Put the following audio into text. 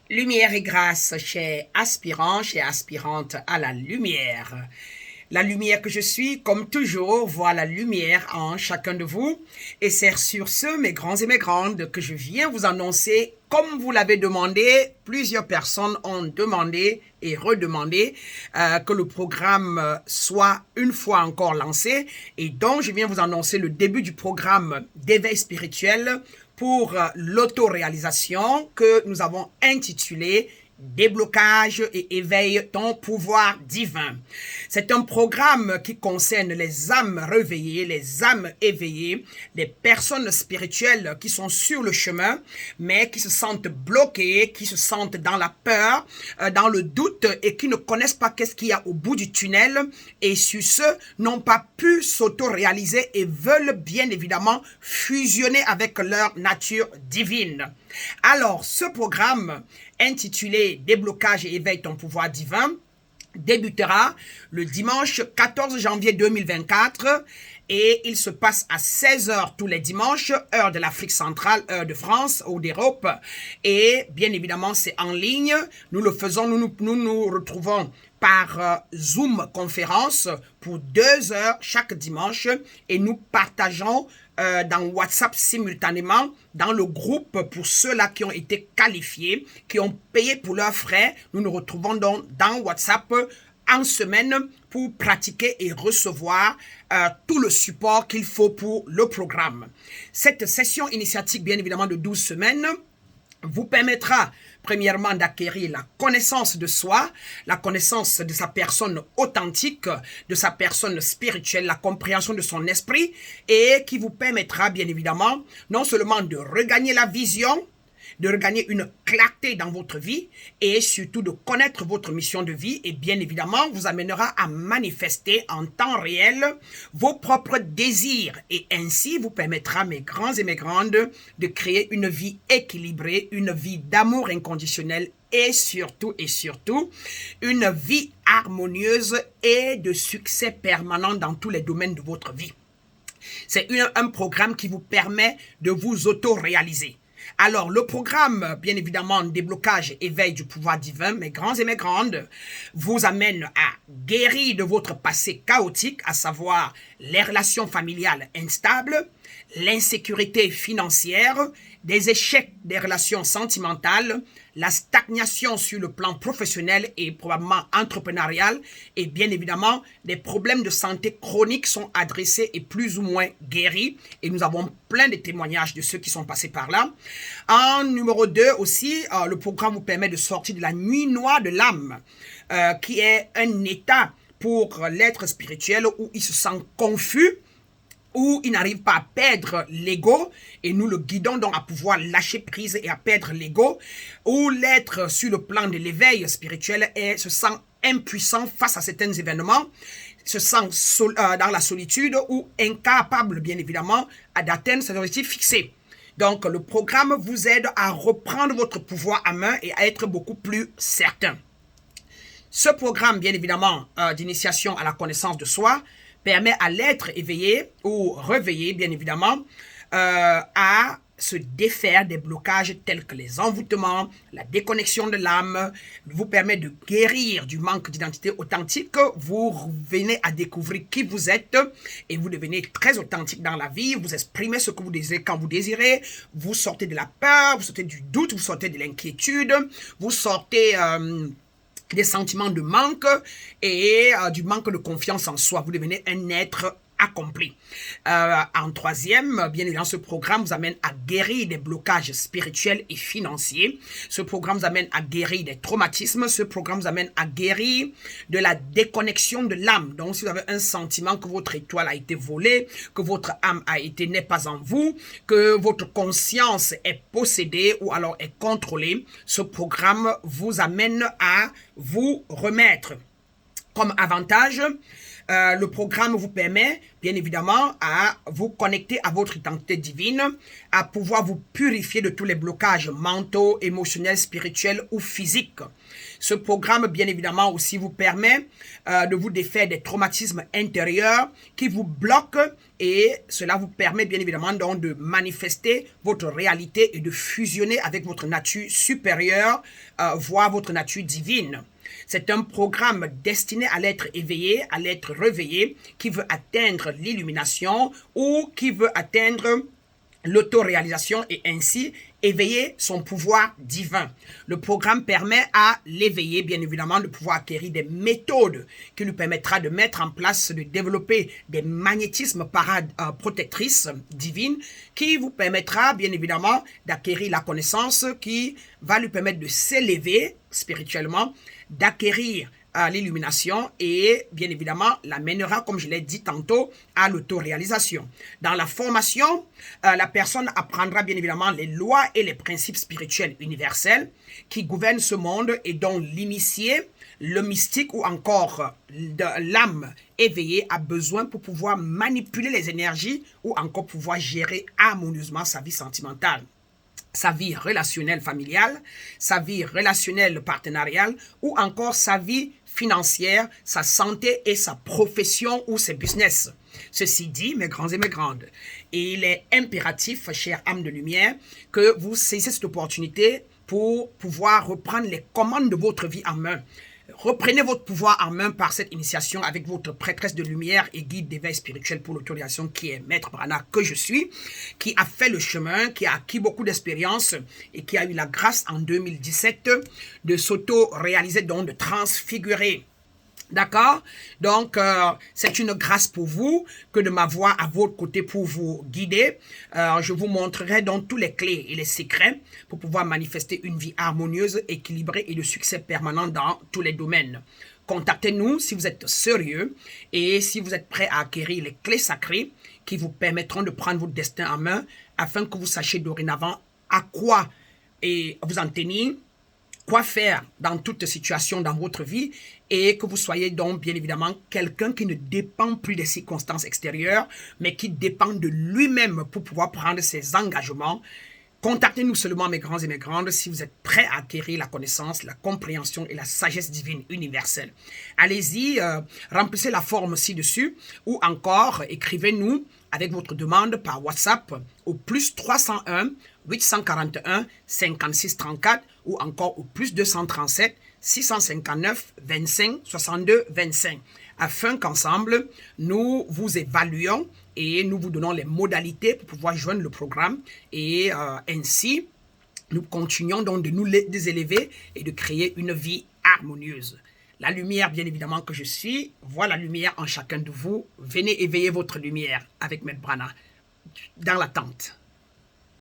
Lumière et grâce, chers aspirants, chères aspirantes à la lumière. La lumière que je suis, comme toujours, voit la lumière en chacun de vous. Et c'est sur ce, mes grands et mes grandes, que je viens vous annoncer, comme vous l'avez demandé, plusieurs personnes ont demandé et redemandé que le programme soit une fois encore lancé. Et donc, je viens vous annoncer le début du programme d'éveil spirituel pour l'autoréalisation que nous avons intitulé Déblocage et éveille ton pouvoir divin. C'est un programme qui concerne les âmes réveillées, les âmes éveillées, les personnes spirituelles qui sont sur le chemin, mais qui se sentent bloquées, qui se sentent dans la peur, dans le doute et qui ne connaissent pas qu'est-ce qu'il y a au bout du tunnel et sur ce, n'ont pas pu s'auto-réaliser et veulent bien évidemment fusionner avec leur nature divine. Alors, ce programme intitulé Déblocage et éveille ton pouvoir divin débutera le dimanche 14 janvier 2024 et il se passe à 16h tous les dimanches, heure de l'Afrique centrale, heure de France ou d'Europe. Et bien évidemment, c'est en ligne. Nous le faisons, nous retrouvons par Zoom conférence pour 2 heures chaque dimanche et nous partageons dans WhatsApp simultanément dans le groupe pour ceux-là qui ont été qualifiés, qui ont payé pour leurs frais. Nous nous retrouvons donc dans WhatsApp en semaine pour pratiquer et recevoir tout le support qu'il faut pour le programme. Cette session initiatique, bien évidemment, de 12 semaines, vous permettra premièrement d'acquérir la connaissance de soi, la connaissance de sa personne authentique, de sa personne spirituelle, la compréhension de son esprit et qui vous permettra bien évidemment non seulement de regagner la vision, de regagner une clarté dans votre vie et surtout de connaître votre mission de vie et bien évidemment vous amènera à manifester en temps réel vos propres désirs et ainsi vous permettra, mes grands et mes grandes, de créer une vie équilibrée, une vie d'amour inconditionnel et surtout, une vie harmonieuse et de succès permanent dans tous les domaines de votre vie. C'est un programme qui vous permet de vous auto-réaliser. Alors, le programme, bien évidemment, déblocage, éveil du pouvoir divin, mes grands et mes grandes, vous amène à guérir de votre passé chaotique, à savoir les relations familiales instables, l'insécurité financière, des échecs des relations sentimentales, la stagnation sur le plan professionnel et probablement entrepreneurial et bien évidemment des problèmes de santé chroniques sont adressés et plus ou moins guéris et nous avons plein de témoignages de ceux qui sont passés par là. En numéro 2 aussi, le programme vous permet de sortir de la nuit noire de l'âme qui est un état pour l'être spirituel où il se sent confus, où il n'arrive pas à perdre l'ego et nous le guidons donc à pouvoir lâcher prise et à perdre l'ego, où l'être sur le plan de l'éveil spirituel se sent impuissant face à certains événements, se sent dans la solitude ou incapable bien évidemment d'atteindre ses objectifs fixés. Donc le programme vous aide à reprendre votre pouvoir à main et à être beaucoup plus certain. Ce programme bien évidemment d'initiation à la connaissance de soi permet à l'être éveillé ou réveillé, bien évidemment, à se défaire des blocages tels que les envoûtements, la déconnexion de l'âme, vous permet de guérir du manque d'identité authentique, vous venez à découvrir qui vous êtes et vous devenez très authentique dans la vie, vous exprimez ce que vous désirez quand vous désirez, vous sortez de la peur, vous sortez du doute, vous sortez de l'inquiétude, vous sortez des sentiments de manque et du manque de confiance en soi. Vous devenez un être accompli. En troisième, bien évidemment, ce programme vous amène à guérir des blocages spirituels et financiers. Ce programme vous amène à guérir des traumatismes. Ce programme vous amène à guérir de la déconnexion de l'âme. Donc, si vous avez un sentiment que votre étoile a été volée, que votre âme n'est pas en vous, que votre conscience est possédée ou alors est contrôlée, ce programme vous amène à vous remettre Comme avantage, le programme vous permet, bien évidemment, à vous connecter à votre identité divine, à pouvoir vous purifier de tous les blocages mentaux, émotionnels, spirituels ou physiques. Ce programme, bien évidemment, aussi vous permet de vous défaire des traumatismes intérieurs qui vous bloquent et cela vous permet, bien évidemment, donc de manifester votre réalité et de fusionner avec votre nature supérieure, voire votre nature divine. C'est un programme destiné à l'être éveillé, à l'être réveillé, qui veut atteindre l'illumination ou qui veut atteindre l'autoréalisation et ainsi éveiller son pouvoir divin. Le programme permet à l'éveillé, bien évidemment, de pouvoir acquérir des méthodes qui lui permettra de mettre en place, de développer des magnétismes protectrices divines qui vous permettra, bien évidemment, d'acquérir la connaissance qui va lui permettre de s'élever spirituellement, d'acquérir l'illumination et bien évidemment l'amènera, comme je l'ai dit tantôt, à l'autoréalisation. Dans la formation, la personne apprendra bien évidemment les lois et les principes spirituels universels qui gouvernent ce monde et dont l'initié, le mystique ou encore l'âme éveillée a besoin pour pouvoir manipuler les énergies ou encore pouvoir gérer harmonieusement sa vie sentimentale, sa vie relationnelle familiale, sa vie relationnelle partenariale ou encore sa vie financière, sa santé et sa profession ou ses business. Ceci dit, mes grands et mes grandes, il est impératif, chère âme de lumière, que vous saisissiez cette opportunité pour pouvoir reprendre les commandes de votre vie en main. Reprenez votre pouvoir en main par cette initiation avec votre prêtresse de lumière et guide d'éveil spirituel pour l'autorisation qui est Maître Brana que je suis, qui a fait le chemin, qui a acquis beaucoup d'expérience et qui a eu la grâce en 2017 de s'auto-réaliser, donc de transfigurer. D'accord? Donc, c'est une grâce pour vous que de m'avoir à votre côté pour vous guider. Je vous montrerai donc tous les clés et les secrets pour pouvoir manifester une vie harmonieuse, équilibrée et de succès permanent dans tous les domaines. Contactez-nous si vous êtes sérieux et si vous êtes prêt à acquérir les clés sacrées qui vous permettront de prendre votre destin en main afin que vous sachiez dorénavant à quoi et vous en tenir, quoi faire dans toute situation dans votre vie et que vous soyez donc bien évidemment quelqu'un qui ne dépend plus des circonstances extérieures mais qui dépend de lui-même pour pouvoir prendre ses engagements. Contactez-nous seulement, mes grands et mes grandes, si vous êtes prêts à acquérir la connaissance, la compréhension et la sagesse divine universelle. Allez-y, remplissez la forme ci-dessus ou encore écrivez-nous avec votre demande par WhatsApp au plus 301 841 56 34 ou encore au plus 237 659 25 62 25 afin qu'ensemble, nous vous évaluions et nous vous donnons les modalités pour pouvoir joindre le programme et ainsi, nous continuons donc de nous désélever et de créer une vie harmonieuse. La lumière, bien évidemment, que je suis, vois la lumière en chacun de vous. Venez éveiller votre lumière avec Maître Brana dans l'attente.